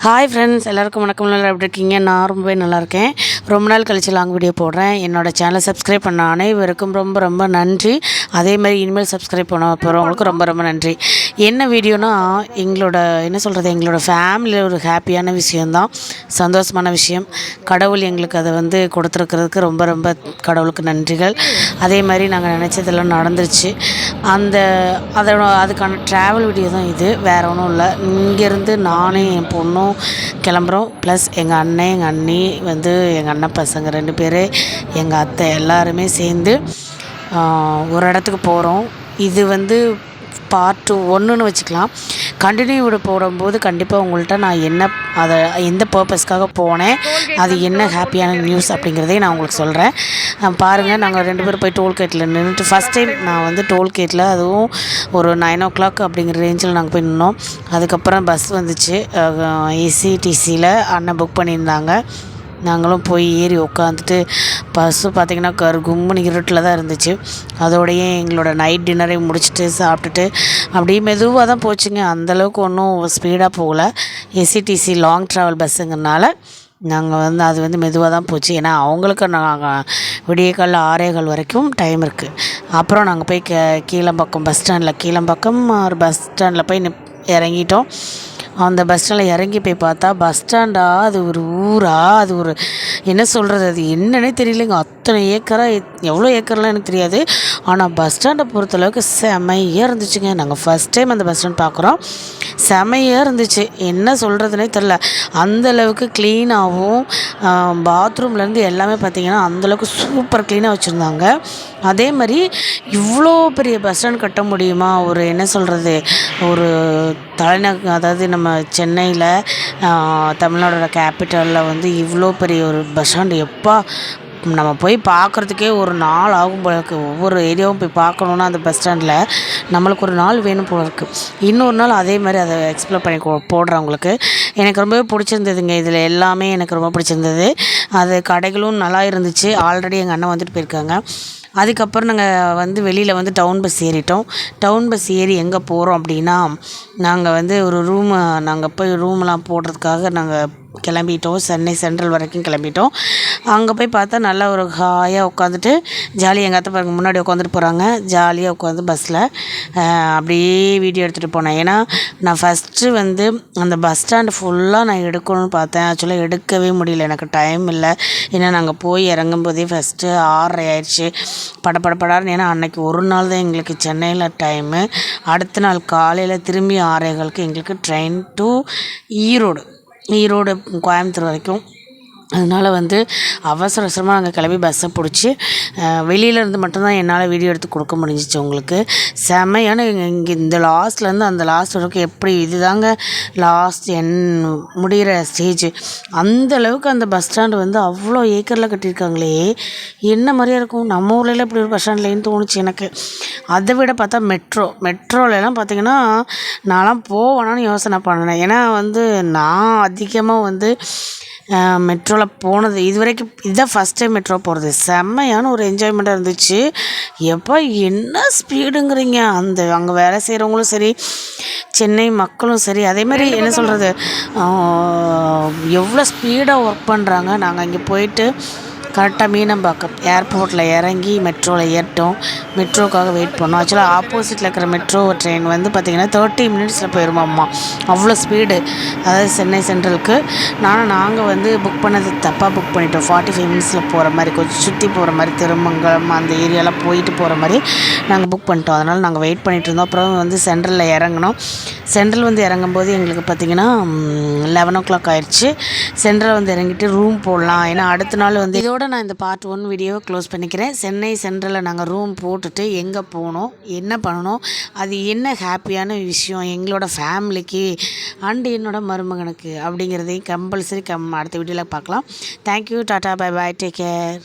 Hi friends, எல்லாருக்கும் வணக்கம். நல்லா எப்படி இருக்கீங்க? நான் ரொம்பவே நல்லா இருக்கேன். ரொம்ப நாள் கழிச்சு லாங் வீடியோ போடுறேன். என்னோடய சேனலை சப்ஸ்கிரைப் பண்ண அனைவருக்கும் ரொம்ப ரொம்ப நன்றி. அதே மாதிரி இனிமேல் சப்ஸ்கிரைப் பண்ண போகிறவங்களுக்கும் ரொம்ப ரொம்ப நன்றி. என்ன வீடியோனா, எங்களோட ஃபேமிலியில் ஒரு ஹாப்பியான விஷயந்தான், சந்தோஷமான விஷயம். கடவுள் எங்களுக்கு அதை கொடுத்துருக்கிறதுக்கு ரொம்ப ரொம்ப கடவுளுக்கு நன்றிகள். அதே மாதிரி நாங்கள் நினச்சதெல்லாம் நடந்துருச்சு. அதுக்கான ட்ராவல் வீடியோ தான் இது, வேறு ஒன்றும் இல்லை. இங்கேருந்து நானும் என் பொண்ணும் கிளம்புறோம். ப்ளஸ் எங்கள் அண்ணன், எங்கள் அண்ணி எங்கள் அண்ணன் பசங்க 2 பேர், எங்கள் அத்தை எல்லாருமே சேர்ந்து ஒரு இடத்துக்கு போகிறோம். இது பார்ட் 1ன்னு வச்சுக்கலாம். கண்டினியூ போடும்போது கண்டிப்பாக உங்கள்கிட்ட நான் அதை எந்த பர்பஸ்க்காக போனேன், அது என்ன ஹாப்பியான நியூஸ் அப்படிங்கிறதையும் நான் உங்களுக்கு சொல்கிறேன். பாருங்கள், நாங்கள் 2 பேரும் போய் டோல்கேட்டில் நின்றுட்டு, ஃபஸ்ட் டைம் நான் டோல்கேட்டில், அதுவும் ஒரு 9 o'clock அப்படிங்கிற ரேஞ்சில் நாங்கள் போய் நின்னோம். அதுக்கப்புறம் பஸ் வந்துச்சு. ஏசிடிசியில் அண்ணன் புக் பண்ணியிருந்தாங்க. நாங்களும் போய் ஏறி உட்காந்துட்டு, பஸ்ஸு பார்த்திங்கன்னா கும்முன்னு இருட்டில் தான் இருந்துச்சு. அதோடையே எங்களோட நைட் டின்னரையும் முடிச்சுட்டு சாப்பிட்டுட்டு அப்படியே மெதுவாக தான் போச்சுங்க. அந்தளவுக்கு ஒன்றும் ஸ்பீடாக போகல. எஸ்சிடிசி லாங் ட்ராவல் பஸ்ஸுங்கிறனால நாங்கள் அது மெதுவாக தான் போச்சு. ஏன்னா அவங்களுக்கு நாங்கள் விடியக்காலைல 6:15 வரைக்கும் டைம் இருக்குது. அப்புறம் நாங்கள் போய் கீழம்பாக்கம் பஸ் ஸ்டாண்டில் போய் இறங்கிட்டோம். அந்த பஸ் ஸ்டாண்டில் இறங்கி போய் பார்த்தா, பஸ் ஸ்டாண்டா அது ஒரு ஊரா, அது ஒரு என்ன சொல்கிறது, அது என்னன்னே தெரியலைங்க. அத்தனை ஏக்கராக, எவ்வளோ ஏக்கர்லாம் எனக்கு தெரியாது. ஆனால் பஸ் ஸ்டாண்டை பொறுத்தளவுக்கு செமையாக இருந்துச்சுங்க. நாங்கள் ஃபஸ்ட் டைம் அந்த பஸ் ஸ்டாண்ட் பார்க்குறோம். செமையாக இருந்துச்சு, என்ன சொல்கிறதுனே தெரில. அந்தளவுக்கு க்ளீனாகவும், பாத்ரூம்லேருந்து எல்லாமே பார்த்திங்கன்னா அந்தளவுக்கு சூப்பர் க்ளீனாக வச்சுருந்தாங்க. அதே மாதிரி இவ்வளோ பெரிய பஸ் ஸ்டாண்ட் கட்ட முடியுமா? ஒரு அதாவது நம்ம சென்னையில், தமிழ்நாடோட கேபிட்டலில் இவ்வளோ பெரிய ஒரு பஸ் ஸ்டாண்டு எப்பா நம்ம போய் பார்க்குறதுக்கே ஒரு நாள் ஆகும் போல இருக்குது. ஒவ்வொரு ஏரியாவும் போய் பார்க்கணுன்னா அந்த பஸ் ஸ்டாண்டில் நம்மளுக்கு ஒரு நாள் வேணும் போல இருக்குது. இன்னொரு நாள் அதே மாதிரி அதை எக்ஸ்ப்ளோர் பண்ணி போடுறவங்களுக்கு எனக்கு ரொம்பவே பிடிச்சிருந்ததுங்க. இதில் எல்லாமே எனக்கு ரொம்ப பிடிச்சிருந்தது. அது கடைகளும் நல்லா இருந்துச்சு. ஆல்ரெடி எங்கள் அண்ணன் வந்துட்டு போயிருக்காங்க. அதுக்கப்புறம் நாங்கள் வெளியில் டவுன் பஸ் ஏறிட்டோம். டவுன் பஸ் ஏறி எங்கே போகிறோம் அப்படின்னா, நாங்கள் ஒரு நாங்கள் போய் ரூம்லாம் போடுறதுக்காக நாங்கள் கிளம்பிட்டோம். சென்னை சென்ட்ரல் வரைக்கும் கிளம்பிட்டோம். அங்கே போய் பார்த்தா நல்லா ஒரு ஹாயாக உட்காந்துட்டு ஜாலியாக, எங்கள் அத்தை பாருங்க முன்னாடி உட்காந்துட்டு போகிறாங்க. ஜாலியாக உட்காந்து பஸ்ஸில் அப்படியே வீடியோ எடுத்துகிட்டு போனேன். ஏன்னா நான் ஃபஸ்ட்டு அந்த பஸ் ஸ்டாண்டு ஃபுல்லாக நான் எடுக்கணும்னு பார்த்தேன். ஆக்சுவலாக எடுக்கவே முடியல, எனக்கு டைம் இல்லை. ஏன்னா நாங்கள் போய் இறங்கும்போதே ஃபஸ்ட்டு 6:30 ஆயிடுச்சு. படன்னு. ஏன்னா அன்றைக்கி ஒரு நாள் தான் எங்களுக்கு சென்னையில் டைமு. அடுத்த நாள் காலையில் திரும்பி 6:15 எங்களுக்கு ட்ரெயின் டு ஈரோடு கோயம்புத்தூர் வரைக்கும். அதனால் அவசர அவசரமாக நாங்கள் கிளம்பி பஸ்ஸை பிடிச்சி வெளியிலேருந்து மட்டும்தான் என்னால் வீடியோ எடுத்து கொடுக்க முடிஞ்சிச்சு உங்களுக்கு. செம்மையான இங்கே இந்த லாஸ்ட்லேருந்து அந்த லாஸ்ட் வரைக்கும் எப்படி இதுதாங்க லாஸ்ட் முடிகிற ஸ்டேஜ். அந்தளவுக்கு அந்த பஸ் ஸ்டாண்டு அவ்வளோ ஏக்கரில் கட்டியிருக்காங்களே, என்ன மாதிரியா இருக்கும். நம்ம ஊர்லலாம் இப்படி ஒரு பஸ் ஸ்டாண்ட்லேன்னு தோணுச்சு எனக்கு. அதை விட பார்த்தா மெட்ரோலலாம் பார்த்திங்கன்னா நான்லாம் போவேனான்னு யோசனை பண்ணினேன். ஏன்னா நான் அதிகமாக மெட்ரோவில் போனது இது வரைக்கும் இதுதான் ஃபஸ்ட் டைம் மெட்ரோ போகிறது. செம்மையான ஒரு என்ஜாய்மெண்ட்டாக இருந்துச்சு. எப்போ என்ன ஸ்பீடுங்கிறீங்க, அங்கே வேலை செய்கிறவங்களும் சரி, சென்னை மக்களும் சரி, அதே மாதிரி எவ்வளோ ஸ்பீடாக ஒர்க் பண்ணுறாங்க. நாங்கள் இங்கே போயிட்டு கரெக்டாக மீனம்பாக்கம் ஏர்போர்ட்டில் இறங்கி மெட்ரோவில் ஏறிட்டோம். மெட்ரோக்காக வெயிட் பண்ணோம். ஆக்சுவலாக ஆப்போசிட்டில் இருக்கிற மெட்ரோ ட்ரெயின் பார்த்திங்கன்னா 30 minutesல போயிடுமாம்மா, அவ்வளோ ஸ்பீடு. அதாவது சென்னை சென்ட்ரலுக்கு நாங்கள் புக் பண்ணது தப்பாக புக் பண்ணிட்டோம். 45 minutesல போகிற மாதிரி, கொஞ்சம் சுற்றி போகிற மாதிரி, திருமங்கலம் அந்த ஏரியாலாம் போயிட்டு போகிற மாதிரி நாங்கள் புக் பண்ணிட்டோம். அதனால் நாங்கள் வெயிட் பண்ணிகிட்டு இருந்தோம். அப்புறம் சென்ட்ரலில் இறங்கினோம். சென்ட்ரல் இறங்கும்போது எங்களுக்கு பார்த்திங்கன்னா 11 o'clock ஆயிடுச்சு. சென்ட்ரல் இறங்கிட்டு ரூம் போடலாம். ஏன்னா அடுத்த நாள் இதோட நான் இந்த பார்ட் 1 வீடியோவை க்ளோஸ் பண்ணிக்கிறேன். சென்னை சென்ட்ரலில் நாங்கள் ரூம் போட்டுட்டு எங்கே போனோம், என்ன பண்ணணும், அது என்ன ஹாப்பியான விஷயம் எங்களோட ஃபேமிலிக்கு அண்டு என்னோடய மருமகனுக்கு அப்படிங்கிறதையும் கம்பல்சரி அடுத்த வீடியோவில் பார்க்கலாம். Thank you, tata, bye bye, take care.